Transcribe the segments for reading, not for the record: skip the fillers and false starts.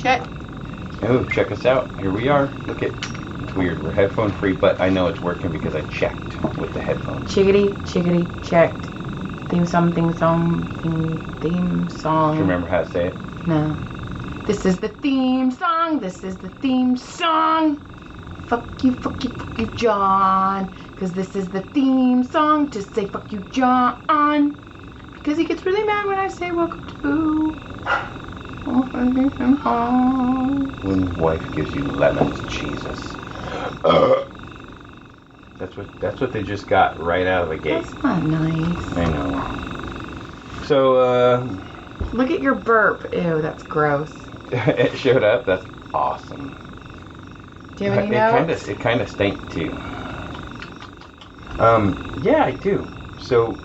Shit. Oh, check us out. Here we are. Look at. It's weird. We're headphone free, but I know it's working because I checked with the headphones. Chickadee, chickadee, checked. Theme song, theme song, theme song. Do you remember how to say it? No. This is the theme song. This is the theme song. Fuck you, fuck you, fuck you, John. Because this is the theme song to say fuck you, John. Because he gets really mad when I say welcome to. When wife gives you lemons, Jesus. That's what they just got right out of the gate. That's not nice. I know. So, Look at your burp. Ew, that's gross. it showed up. That's awesome. Do you have any notes? It kind of stank too. Yeah, I do. So,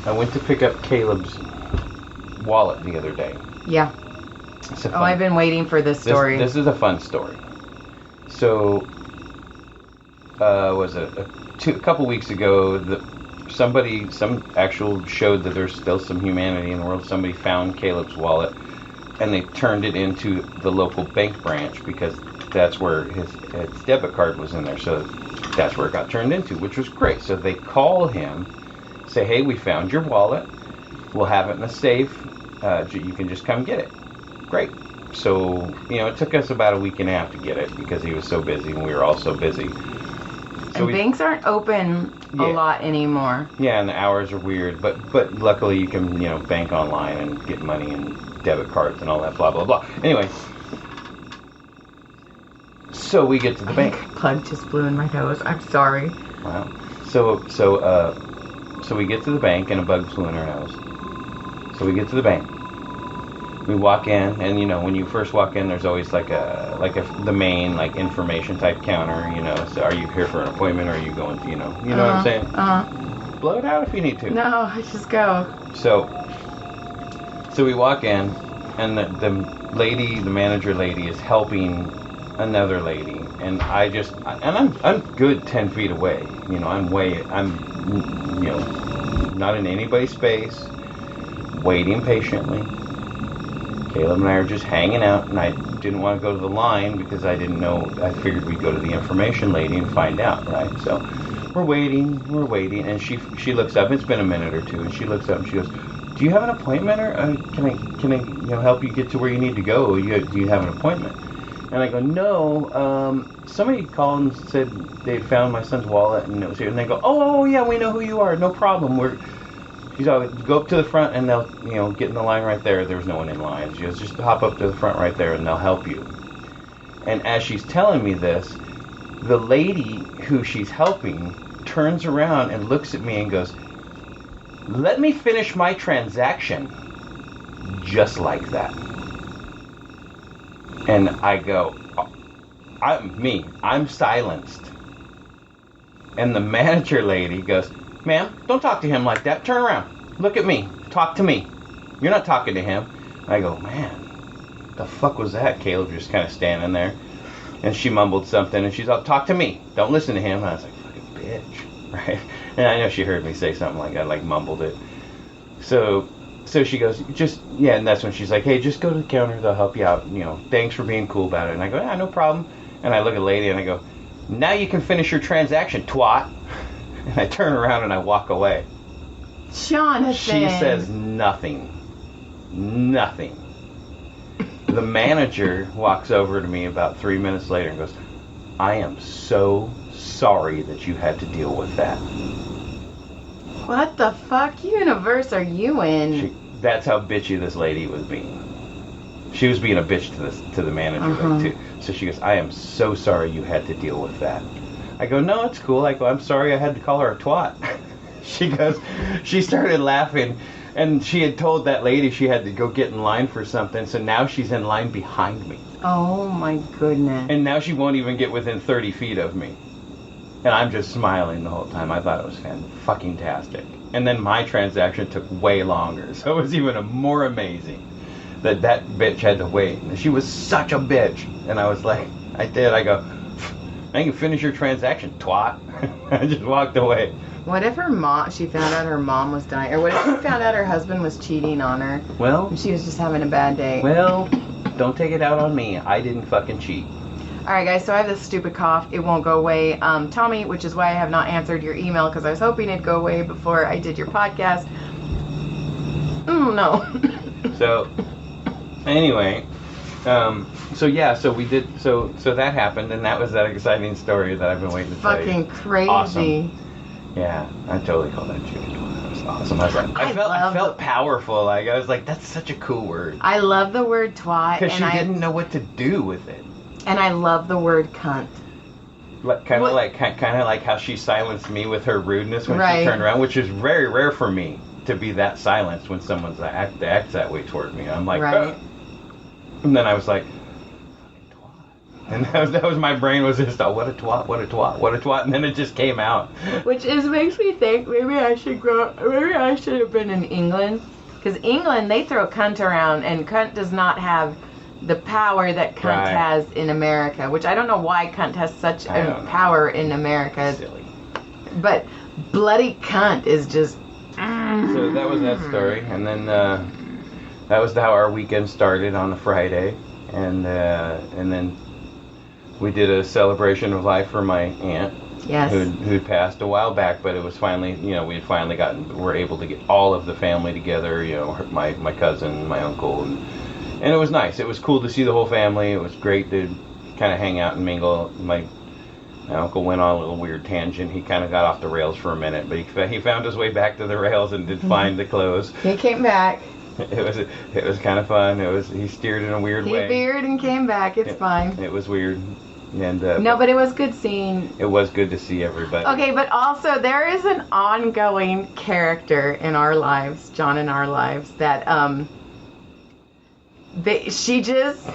I went to pick up Caleb's wallet the other day. Yeah. I've been waiting for this story. This is a fun story. So, was it a couple weeks ago? Some actual showed that there's still some humanity in the world. Somebody found Caleb's wallet, and they turned it into the local bank branch because that's where his debit card was in there. So that's where it got turned into, which was great. So they call him, say, "Hey, we found your wallet. We'll have it in a safe. You can just come get it." Great. So, it took us about a week and a half to get it because he was so busy and we were all so busy. And banks aren't open a lot anymore. Yeah, and the hours are weird, but luckily you can, bank online and get money and debit cards and all that blah, blah, blah. Anyway, so we get to the bank. Plug just blew in my nose. I'm sorry. Wow. So we get to the bank and a bug flew in our nose. So we get to the bank. We walk in, and when you first walk in, there's always the main information type counter. So are you here for an appointment, or are you going to, what I'm saying? Blow it out if you need to. No, just go. So we walk in, and the manager lady is helping another lady, and I'm good 10 feet away. I'm not in anybody's space, waiting patiently. Caleb and I are just hanging out, and I didn't want to go to the line because I didn't know. I figured we'd go to the information lady and find out, right? So we're waiting, and she looks up. It's been a minute or two, and she looks up and she goes, "Do you have an appointment, or can I help you get to where you need to go? Do you have an appointment?" And I go, "No. Somebody called and said they found my son's wallet and it was here." And they go, "Oh yeah, we know who you are. No problem. She's all, go up to the front and they'll, get in the line right there." There was no one in line. She goes, "Just hop up to the front right there and they'll help you." And as she's telling me this, the lady who she's helping turns around and looks at me and goes, "Let me finish my transaction." Just like that. And I go, I'm silenced. And the manager lady goes, "Ma'am, don't talk to him like that. Turn around. Look at me. Talk to me. You're not talking to him." I go, "Man, the fuck was that?" Caleb just kind of standing there. And she mumbled something, and she's all, "Talk to me. Don't listen to him." And I was like, "Fucking bitch." Right? And I know she heard me say something like that, mumbled it. So she goes, and that's when she's like, "Hey, just go to the counter. They'll help you out. Thanks for being cool about it." And I go, "Yeah, no problem." And I look at the lady, and I go, "Now you can finish your transaction, twat." And I turn around and I walk away. Jonathan. She says nothing. Nothing. The manager walks over to me about 3 minutes later and goes, "I am so sorry that you had to deal with that." What the fuck universe are you in? That's how bitchy this lady was being. She was being a bitch to the manager too. So she goes, "I am so sorry you had to deal with that." I go, "No, it's cool." I go, "I'm sorry I had to call her a twat." She goes, she started laughing, and she had told that lady she had to go get in line for something, so now she's in line behind me. Oh my goodness. And now she won't even get within 30 feet of me. And I'm just smiling the whole time. I thought it was fucking-tastic. And then my transaction took way longer, so it was even more amazing that bitch had to wait. And she was such a bitch. And I was like, I go, "Now you can finish your transaction, twat." I just walked away. What if she found out her mom was dying? Or what if she found out her husband was cheating on her? Well, And she was just having a bad day. well, don't take it out on me. I didn't fucking cheat. Alright guys, so I have this stupid cough. It won't go away. Tell me, which is why I have not answered your email, because I was hoping it'd go away before I did your podcast. No. So, anyway, so we did, so that happened, and that was that exciting story that I've been waiting to tell you. Fucking crazy. Awesome. Yeah, I totally called that chicken twat. That was awesome. I was like, I felt powerful. Like, I was like, that's such a cool word. I love the word twat. Because she didn't know what to do with it. And I love the word cunt. Kind of like how she silenced me with her rudeness when Right. she turned around, which is very rare for me to be that silenced when someone's acts that way toward me. I'm like, Right. "Ugh." And then I was like, twat. And that was my brain was just, oh, what a twat, what a twat, what a twat, and then it just came out. Which makes me think maybe I should have been in England. Because England, they throw cunt around, and cunt does not have the power that cunt Right. has in America. Which I don't know why cunt has such I a don't know. power in America. Silly. But bloody cunt is just... So that was that story, and then that was how our weekend started on a Friday, and then we did a celebration of life for my aunt, Yes. who'd passed a while back, but it was finally, we had finally were able to get all of the family together, my cousin, my uncle, and it was nice. It was cool to see the whole family. It was great to kind of hang out and mingle. My uncle went on a little weird tangent. He kind of got off the rails for a minute, but he found his way back to the rails and did find the clothes. He came back. It was kind of fun. He steered in a weird way. He veered and came back. It's fine. It was weird, and No, but it was good seeing... it was good to see everybody. Okay, but also there is an ongoing character in our lives, John and our lives, that she just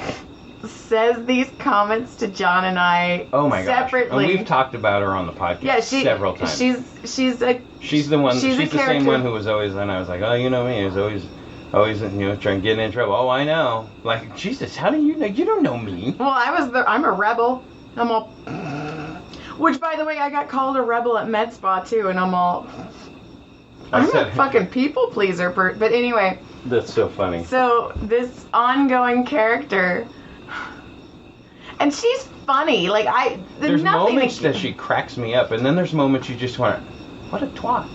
says these comments to John and I Oh my gosh! separately. And we've talked about her on the podcast several times. She's the one. she's a She's the same character. one who was always. And I was like, oh, you know me. Is always trying to get in trouble. Oh, I know. Like, Jesus, how do you know? You don't know me. Well, I'm a rebel. I'm all... Which, by the way, I got called a rebel at Med Spa, too, and I'm all... I'm a fucking people pleaser, but anyway. That's so funny. So, this ongoing character... And she's funny. Like, There's nothing moments that she cracks me up, and then there's moments you just want to, what a twat.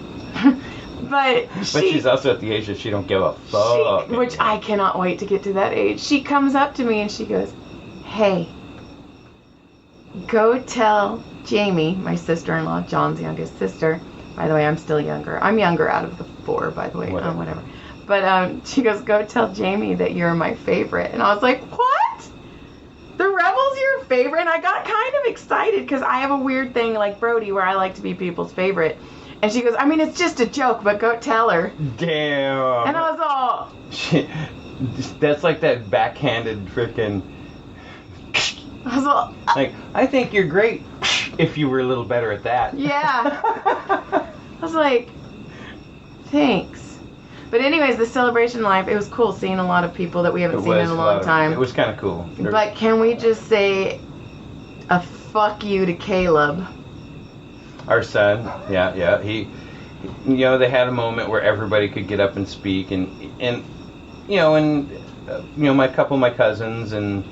But she's also at the age that she don't give a fuck. Which I cannot wait to get to that age. She comes up to me and she goes, hey, go tell Jamie, my sister-in-law, John's youngest sister. By the way, I'm still younger. I'm younger out of the 4, by the way. Whatever. But she goes, go tell Jamie that you're my favorite. And I was like, what? The Rebel's your favorite? And I got kind of excited because I have a weird thing like Brody where I like to be people's favorite. And she goes, I mean, it's just a joke, but go tell her. Damn. And I was all... That's like that backhanded freaking... I was all... Like, I think you're great if you were a little better at that. Yeah. I was like, thanks. But anyways, the celebration life, it was cool seeing a lot of people that we haven't seen in a long time. It was kind of cool. But can we just say a fuck you to Caleb? Our son, yeah, he, they had a moment where everybody could get up and speak, and my couple of my cousins and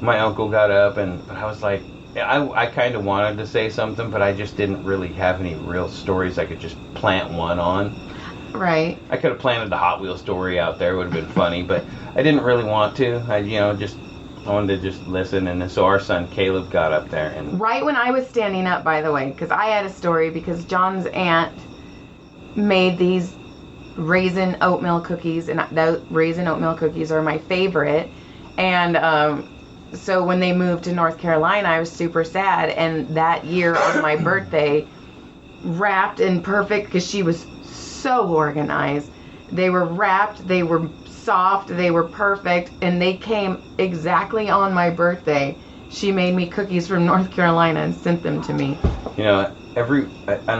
my uncle got up, but I was like, I kind of wanted to say something, but I just didn't really have any real stories I could just plant one on. Right. I could have planted the Hot Wheels story out there; it would have been funny, but I didn't really want to. I wanted to just listen, and so our son Caleb got up there and... Right when I was standing up, by the way, because I had a story, because John's aunt made these raisin oatmeal cookies, and those raisin oatmeal cookies are my favorite, and so when they moved to North Carolina, I was super sad, and that year on my birthday, wrapped in perfect, because she was so organized, they were wrapped, they were soft, they were perfect, and they came exactly on my birthday. She made me cookies from North Carolina and sent them to me. And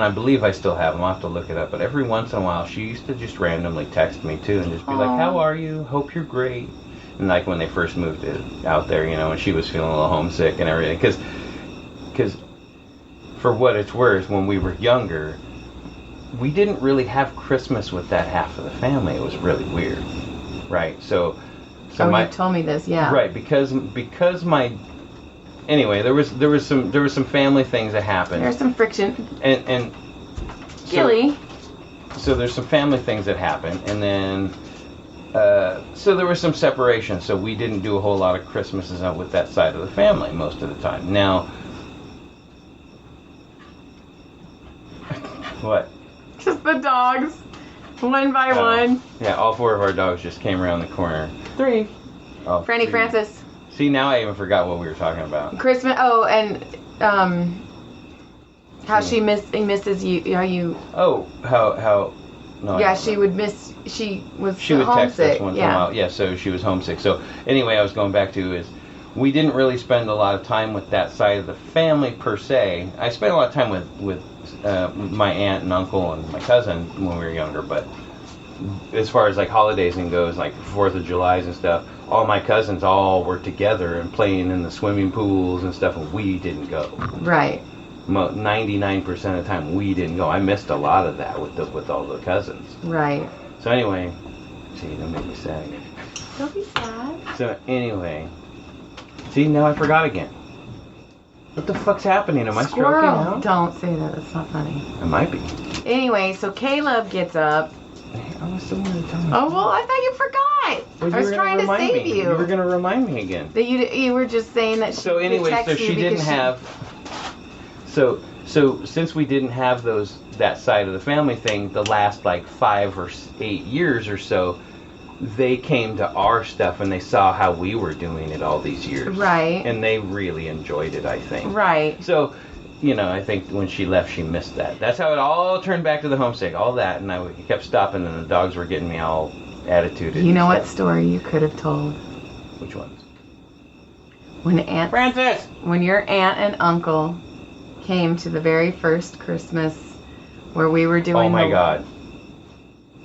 I believe I still have them, I'll have to look it up, but every once in a while she used to just randomly text me too and just be like, how are you? Hope you're great. And like when they first moved out there, and she was feeling a little homesick and everything, because for what it's worth, when we were younger, we didn't really have Christmas with that half of the family. It was really weird, right? So you told me this, yeah. Right, because my. Anyway, there was some family things that happened. There's some friction. And Gilly. So there's some family things that happened, and then so there was some separation. So we didn't do a whole lot of Christmases out with that side of the family most of the time. Now, what? Just the dogs, one by one. Yeah, all 4 of our dogs just came around the corner. 3. Oh, Franny 3. Francis. See, now I even forgot what we were talking about. Christmas. Oh, and how she misses you. How you? Oh, how? No. Yeah, she would miss. She was. She would text homesick. us once in a while. Yeah, so she was homesick. So anyway, I was going back to is we didn't really spend a lot of time with that side of the family per se. I spent a lot of time with my aunt and uncle and my cousin when we were younger, but as far as like holidays and goes, like 4th of July's and stuff, all my cousins all were together and playing in the swimming pools and stuff, and we didn't go. Right. 99% of the time we didn't go. I missed a lot of that with all the cousins. Right. So anyway, see, that made me sad. Don't be sad. So anyway, see, now I forgot again. What the fuck's happening? Am I stroking out? Don't say that. That's not funny. It might be. Anyway, so Caleb gets up. I was still going to tell you. Oh, well, I thought you forgot. Well, I was trying to save you. You were going to remind me again. That you were just saying that she So anyway, so she didn't have... So since we didn't have that side of the family thing, the last like 5 or 8 years or so, they came to our stuff and they saw how we were doing it all these years. Right. And they really enjoyed it, I think. Right. So, I think when she left, she missed that. That's how it all turned back to the homesick, all that, and I kept stopping, and the dogs were getting me all attituded. You know what story you could have told? Which ones? When your aunt and uncle came to the very first Christmas where we were doing Oh my God.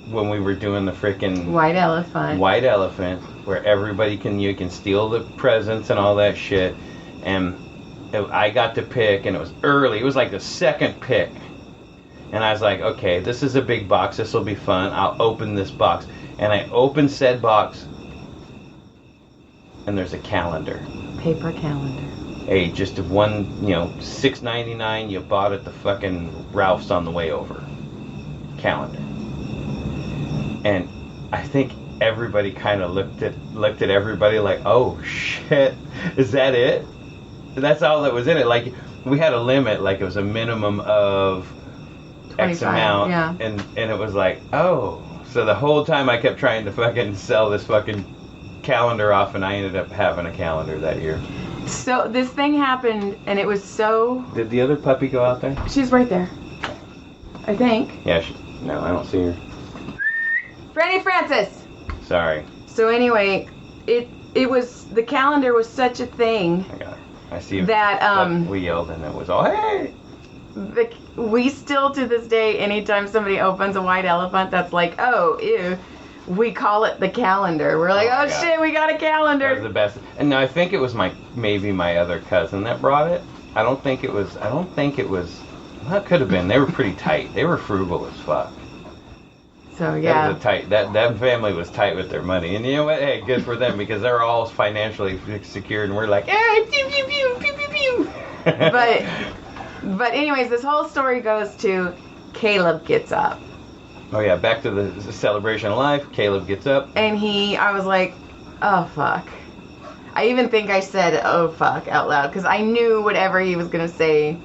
When we were doing the freaking White Elephant, where you can steal the presents and all that shit, and I got to pick, and it was early. It was like the second pick, and I was like, okay, this is a big box. This will be fun. I'll open this box, and I opened said box, and there's a calendar. Paper calendar. Hey, just one, $6.99 you bought at the fucking Ralph's on the way over. Calendar. And I think everybody kind of looked at everybody like, oh shit, is that it? That's all that was in it. Like, we had a limit, like it was a minimum of X amount, yeah. and it was like, oh. So the whole time I kept trying to fucking sell this fucking calendar off, and I ended up having a calendar that year. So this thing happened, and it was so... Did the other puppy go out there? She's right there, I think. Yeah, no, I don't see her. Franny Francis! Sorry. So anyway, it was... The calendar was such a thing... I got it. I see that we yelled, and it was all, hey! We still, to this day, anytime somebody opens a white elephant, that's like, oh, ew. We call it the calendar. We're like, oh shit, we got a calendar. That was the best. And I think it was maybe my other cousin that brought it. I don't think it was, well, it could have been. They were pretty tight. They were frugal as fuck. So, yeah. That family was tight with their money. And you know what? Hey, good for them, because they're all financially secured, and we're like, hey, pew, pew, pew, pew, pew, pew. But anyways, this whole story goes to Caleb gets up. Oh yeah, back to the celebration of life. Caleb gets up. And I was like, oh fuck. I even think I said, oh fuck, out loud, because I knew whatever he was going to say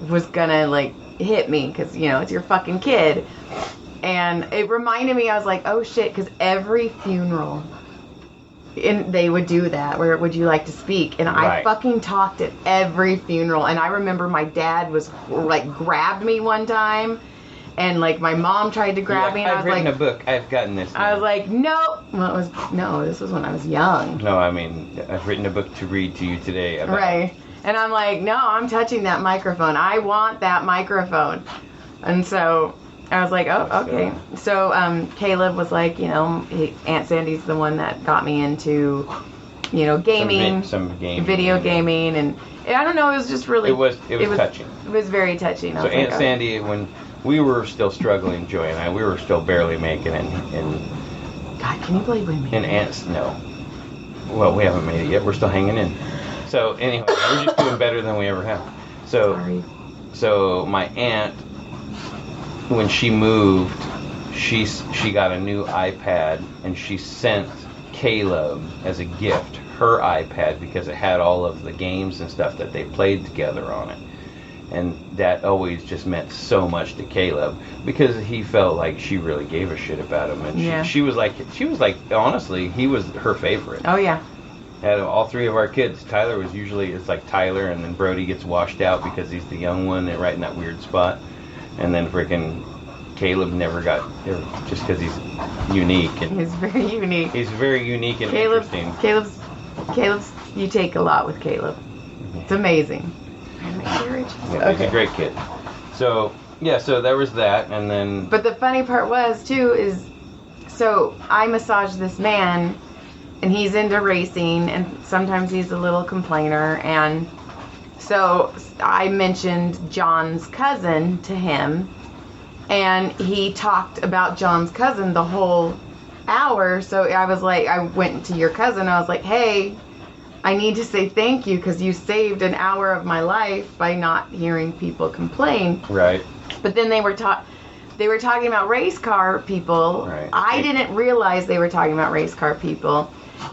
was going to, like, hit me, because, it's your fucking kid. And it reminded me, I was like, oh shit, because every funeral, and they would do that, where would you like to speak? And right. I fucking talked at every funeral, and I remember my dad was, like, grabbed me one time, and, like, my mom tried to grab me, and I was like... I've written a book, I've gotten this now. I was like, no! Well, this was when I was young. No, I mean, I've written a book to read to you today about... Right. And I'm like, no, I'm touching that microphone. I want that microphone. And so... I was like, oh, okay. So Caleb was like, Aunt Sandy's the one that got me into, gaming, some gaming, video gaming, and I don't know, it was just really... It was touching. It was very touching. So Aunt Sandy, when we were still struggling, Joy and I. We were still barely making it. And God, can you believe we made and it? Aunt's, no. Well, we haven't made it yet. We're still hanging in. So anyway, we're just doing better than we ever have. Sorry. So my aunt, when she moved, she got a new iPad, and she sent Caleb as a gift her iPad because it had all of the games and stuff that they played together on it. And that always just meant so much to Caleb because he felt like she really gave a shit about him. And Yeah. she was like, honestly, he was her favorite. Oh, yeah. Out of all three of our kids, Tyler was usually, it's like Tyler, and then Brody gets washed out because he's the young one and right in that weird spot. And then freaking Caleb never got, just because he's unique. And He's very unique. he's very unique and interesting. Caleb's, you take a lot with Caleb. It's amazing. Yeah, he's a great kid. So, yeah, so there was that, and then... But the funny part was, too, is, so I massage this man, and he's into racing, and sometimes he's a little complainer, and so I mentioned John's cousin to him, and he talked about John's cousin the whole hour, so I was like, I went to your cousin, I was like, hey, I need to say thank you, because you saved an hour of my life by not hearing people complain. Right. But then they were talking about race car people. Right. I didn't realize they were talking about race car people.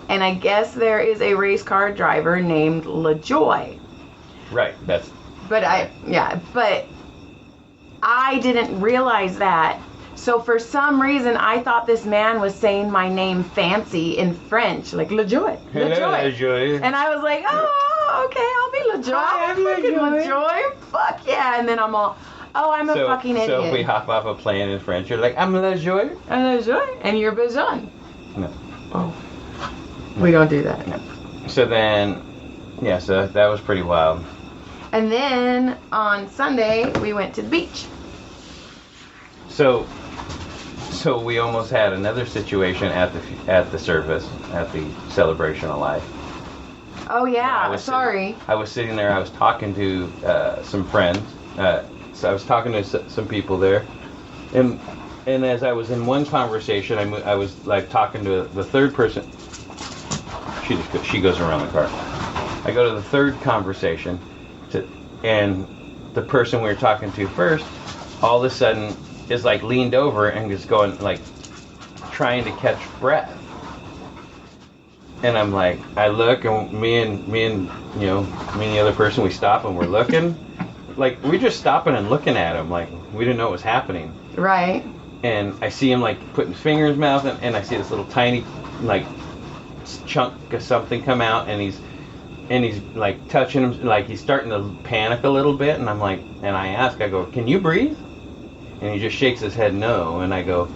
And I guess there is a race car driver named LaJoy. Right, that's... But I didn't realize that. So for some reason, I thought this man was saying my name fancy in French, like LaJoy. LaJoy. And I was like, oh, okay, I'll be LaJoy. Hi, I'm fucking LaJoy. LaJoy. Fuck yeah. And then I'm all, oh, I'm a fucking idiot. So if we hop off a plane in French, you're like, I'm LaJoy? And LaJoy. And you're Bajan. No. Oh. We don't do that. No. So then, yeah, so that was pretty wild. And then on Sunday, we went to the beach. So we almost had another situation at the service, at the celebration of life. Oh, I yeah. was Sorry. I was sitting there. I was talking to some friends. So I was talking to some people there, and as I was in one conversation, I was like talking to the third person. She goes around the car. I go to the third conversation, and the person we were talking to first, all of a sudden is like leaned over and is going like trying to catch breath. And I'm like, I look, and me and the other person, we stop and we're looking. Like, we're just stopping and looking at him like we didn't know what was happening. Right. And I see him like putting his finger in his mouth, and I see this little tiny like chunk of something come out, and he's like touching him, like he's starting to panic a little bit. And I'm like, and I go, can you breathe? And he just shakes his head no. And I go,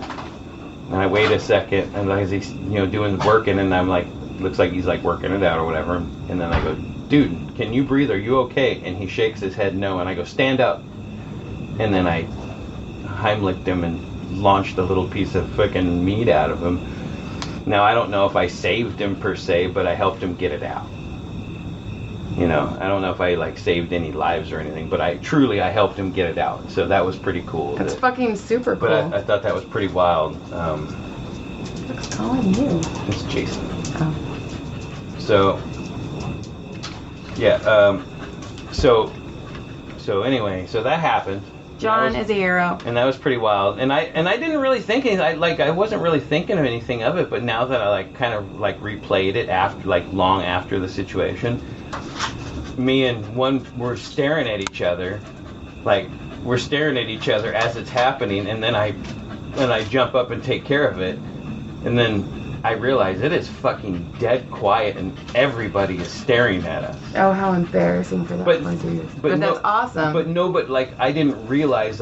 and I wait a second, and as he's working, and I'm like, looks like he's like working it out or whatever. And then I go, dude, can you breathe? Are you okay? And he shakes his head no. And I go, stand up. And then I Heimlicked him and launched a little piece of freaking meat out of him. Now, I don't know if I saved him per se, but I helped him get it out. I don't know if I like saved any lives or anything, but I helped him get it out. So that was pretty cool. That's fucking super cool. But I thought that was pretty wild. Who's calling you? It's Jason. Oh. So, yeah. So anyway, so that happened. John is a hero. And that was pretty wild. And I didn't really think anything. I wasn't really thinking of anything of it. But now that I kind of replayed it after, long after the situation, me and one were staring at each other, we're staring at each other as it's happening. And then I jump up and take care of it, and then I realize it is fucking dead quiet, and everybody is staring at us. Oh, how embarrassing for that one, dude. But that's awesome. But I didn't realize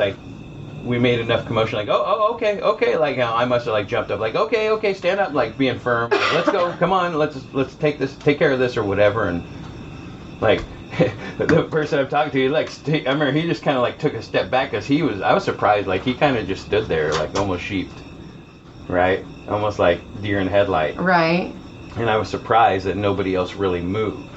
we made enough commotion. Okay. I must have jumped up. Okay, stand up, being firm. Let's go. Come on, let's take care of this or whatever. And the person I'm talking to, I remember he just kind of took a step back because I was surprised. He kind of just stood there almost sheeped, right? Almost like deer in headlight. Right. And I was surprised that nobody else really moved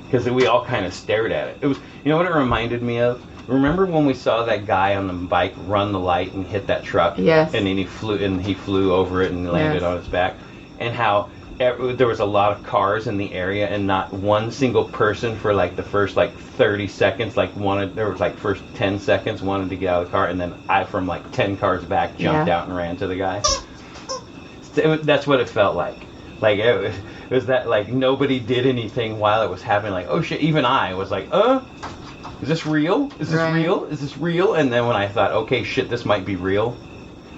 because we all kind of stared at it. It was, what it reminded me of? Remember when we saw that guy on the bike run the light and hit that truck? Yes. And then he flew over it and landed on his back, and how there was a lot of cars in the area and not one single person for like the first like 30 seconds there was like first 10 seconds wanted to get out of the car, and then I from like 10 cars back jumped out and ran to the guy. That's what it felt like. Like it was that like nobody did anything while it was happening. Like, oh shit, even I was like, is this real? Is this real? Is this real? And then when I thought, okay, shit, this might be real,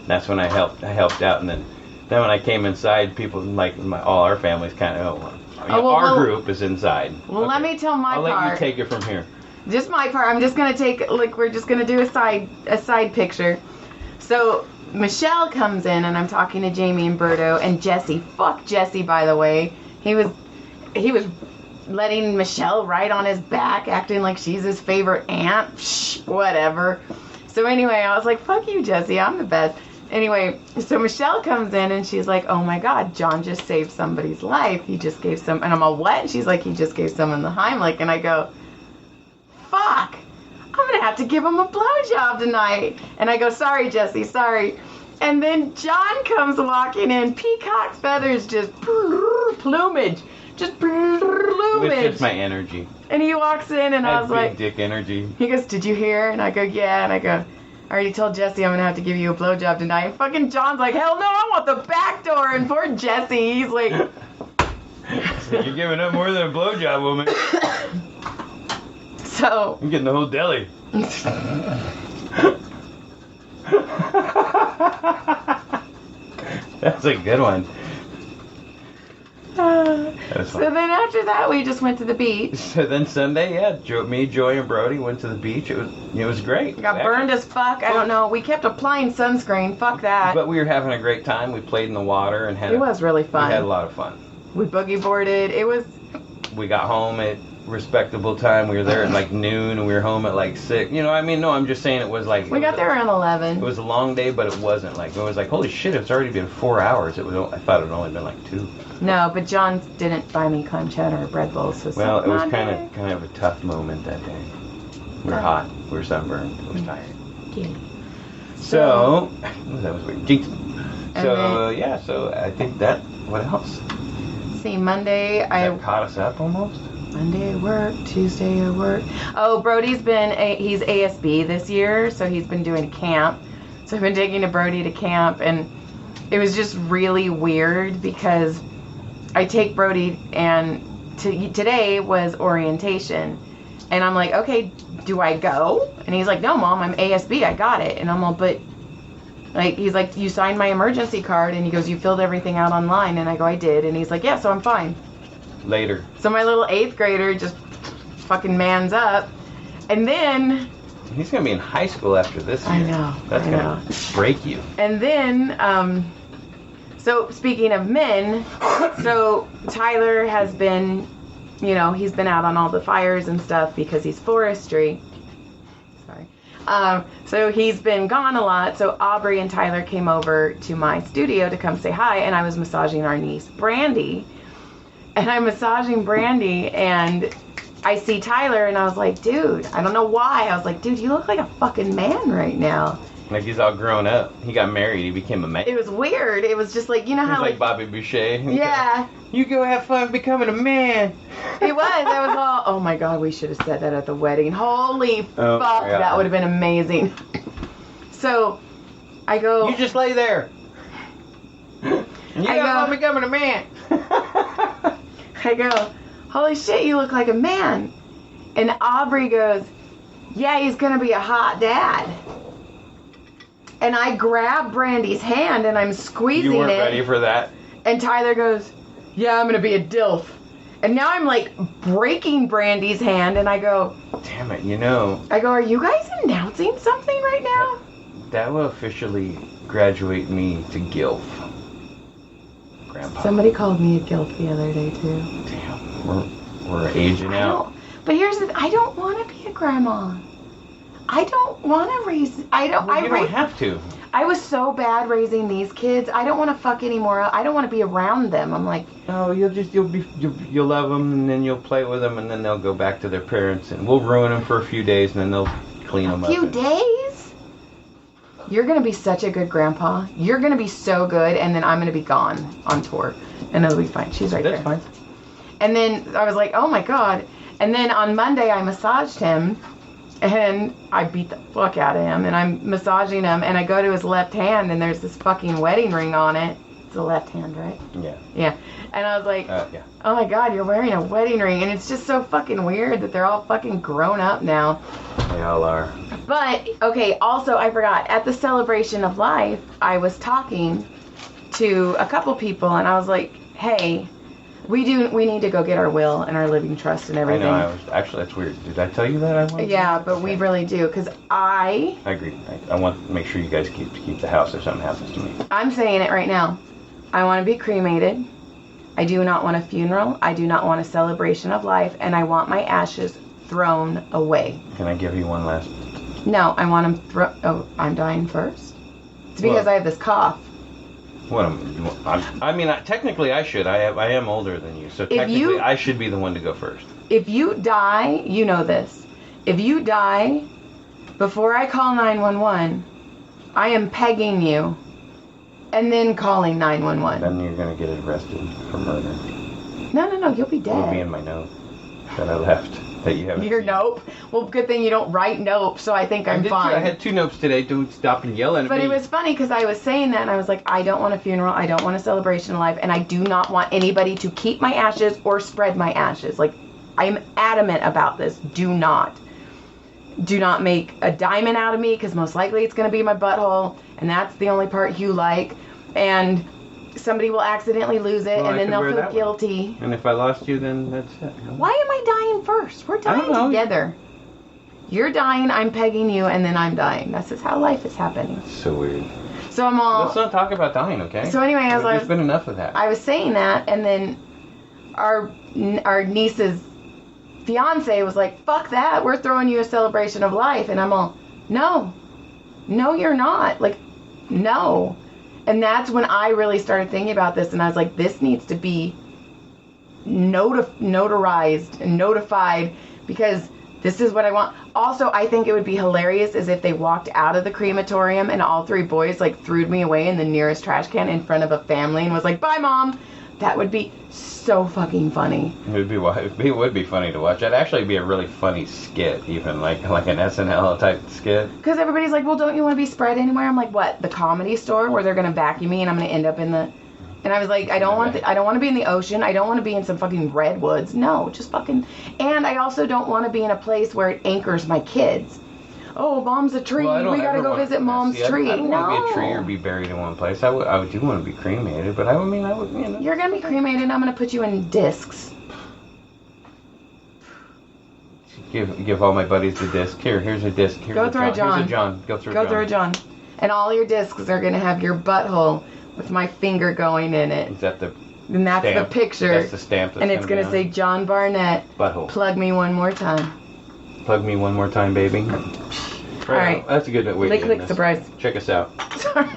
that's when I helped out. And then when I came inside, people like all our families kind of, our group is inside. Well, let me tell my part. I'll let you take it from here. Just my part. I'm just gonna take we're just gonna do a side picture. So Michelle comes in and I'm talking to Jamie and Berto and Jesse. Fuck Jesse, by the way. He was letting Michelle ride on his back, acting like she's his favorite aunt. Shh, whatever. So anyway, I was like, fuck you, Jesse. I'm the best. Anyway, so Michelle comes in and she's like, oh my God, John just saved somebody's life. He just gave and I'm all, what? And she's like, he just gave someone the Heimlich. And I go, fuck. I'm going to have to give him a blowjob tonight. And I go, sorry, Jesse, sorry. And then John comes walking in, peacock feathers, just plumage. Just plumage. It's just my energy. And he walks in and I was like, big dick energy. He goes, did you hear? And I go, yeah. And I go, I already told Jesse I'm going to have to give you a blowjob tonight. And fucking John's like, hell no, I want the back door. And poor Jesse, he's like... So you're giving up more than a blowjob, woman. So... I'm getting the whole deli. That's a good one. So then after that, we just went to the beach. So then Sunday, me, Joy, and Brody went to the beach. It was great. Got burned as fuck. I don't know. We kept applying sunscreen. Fuck that. But we were having a great time. We played in the water and it was really fun. We had a lot of fun. We boogie boarded. We got home at respectable time. We were there at like noon, and we were home at like 6. You know, I mean, no, I'm just saying it was like... We got there around 11. It was a long day, but it wasn't like... It was like, holy shit, it's already been 4 hours. I thought it had only been like 2. No, but John didn't buy me clam chowder or bread bowls. So well, it was kind of a tough moment that day. We were hot. We were sunburned. I was tired. Yeah. So that was weird. Jinx. So so I think that... What else? See, Monday that caught us up almost. Monday I work, Tuesday I work. Oh, Brody's he's ASB this year, so he's been doing camp. So I've been taking Brody to camp, and it was just really weird because I take Brody, and today was orientation, and I'm like, okay, do I go? And he's like, no, Mom, I'm ASB, I got it. And I'm all, but like, he's like, you signed my emergency card, and he goes, you filled everything out online, and I go, I did, and he's like, yeah, so I'm fine. Later. So my little 8th grader just fucking mans up. And then... He's going to be in high school after this year. I know. That's going to break you. And then, so speaking of men, so Tyler has been, he's been out on all the fires and stuff because he's forestry. Sorry. So he's been gone a lot. So Aubrey and Tyler came over to my studio to come say hi, and I was massaging our niece, Brandy. And I'm massaging Brandy, and I see Tyler, and I was like, dude, I don't know why. I was like, dude, you look like a fucking man right now. Like he's all grown up. He got married. He became a man. It was weird. It was just like, you know how... He's like Bobby Boucher. Yeah. You go have fun becoming a man. It was. I was all, oh my God, we should have said that at the wedding. Holy fuck, that would have been amazing. So, I go... You just lay there. And you got fun becoming a man. I go, holy shit, you look like a man. And Aubrey goes, yeah, he's going to be a hot dad. And I grab Brandy's hand and I'm squeezing it. You weren't ready for that? And Tyler goes, yeah, I'm going to be a DILF. And now I'm like breaking Brandy's hand and I go, damn it, I go, are you guys announcing something right now? That will officially graduate me to GILF. Grandpa. Somebody called me a GILF the other day too. Damn, we're aging out. But here's the I don't want to be a grandma. I don't want to raise. You don't have to. I was so bad raising these kids. I don't want to fuck anymore. I don't want to be around them. I'm like, no, you'll love them, and then you'll play with them, and then they'll go back to their parents, and we'll ruin them for a few days, and then they'll clean them A up. few days? You're going to be such a good grandpa. You're going to be so good, and then I'm going to be gone on tour. And it'll be fine. She's right That's there. fine. And then I was like, oh my God. And then on Monday, I massaged him, and I beat the fuck out of him. And I'm massaging him, and I go to his left hand, and there's this fucking wedding ring on it. It's the left hand, right? Yeah. Yeah. And I was like, Yeah. oh my God, you're wearing a wedding ring. And it's just so fucking weird that they're all fucking grown up now. They all are. But, okay, also, I forgot. At the celebration of life, I was talking to a couple people, and I was like, hey, we need to go get our will and our living trust and everything. I know. Actually, that's weird. Did I tell you that I wanted Yeah, to? but we really do, because I agree. I want to make sure you guys keep the house if something happens to me. I'm saying it right now. I want to be cremated. I do not want a funeral. I do not want a celebration of life, and I want my ashes thrown away. Can I give you one last? No, I want them thrown. Oh, I'm dying first? It's because I have this cough. Technically I should. I am older than you, so technically I should be the one to go first. If you die, you know this. If you die before I call 911, I am pegging you and then calling 911. Then you're gonna get arrested for murder. No, you'll be dead. It'll be in my note that I left. That you haven't Your seen. nope? Well, good thing you don't write nope, so I think I'm fine. I had 2 nopes today. Don't stop and yell at me. But it was funny because I was saying that and I was like, I don't want a funeral, I don't want a celebration of life, and I do not want anybody to keep my ashes or spread my ashes. Like, I'm adamant about this. Do not make a diamond out of me, because most likely it's going to be my butthole, and that's the only part you like, and somebody will accidentally lose it, and then they'll feel guilty. And if I lost you, then that's it. Why am I dying first? We're dying together. You're dying, I'm pegging you, and then I'm dying. That's just how life is happening. So weird. So I'm all... Let's not talk about dying, okay? So anyway, there's been enough of that. I was saying that, and then our niece's fiance was like, fuck that, we're throwing you a celebration of life. And I'm all, no, you're not. Like, no. And that's when I really started thinking about this, and I was like, this needs to be notarized and notified, because this is what I want. Also, I think it would be hilarious as if they walked out of the crematorium and all 3 boys like threw me away in the nearest trash can in front of a family and was like, bye, Mom. That would be so fucking funny. It would be funny to watch. That'd actually be a really funny skit, even like an SNL type skit. Because everybody's like, well, don't you want to be spread anywhere? I'm like, what? The Comedy Store, where they're gonna vacuum me and I'm gonna end up in the... And I was like, I don't want to be in the ocean. I don't want to be in some fucking redwoods. No, just fucking... And I also don't want to be in a place where it anchors my kids. Oh, Mom's a tree. We gotta go visit Mom's tree. I don't want to be a tree or be buried in one place. I do want to be cremated, but you know. You're gonna be cremated and I'm gonna put you in discs. Give all my buddies the disc. Here's a disc. Go through a John. Here's a John. Go through a John. And all your discs are gonna have your butthole with my finger going in it. Is that the And that's stamp? the picture. That's the stamp. And it's gonna say John Barnett. Butthole. Plug me one more time. Plug me one more time, baby. All right. That's a good way to end this. Surprise. Check us out. Sorry.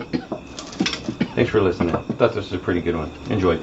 Thanks for listening. I thought this was a pretty good one. Enjoyed.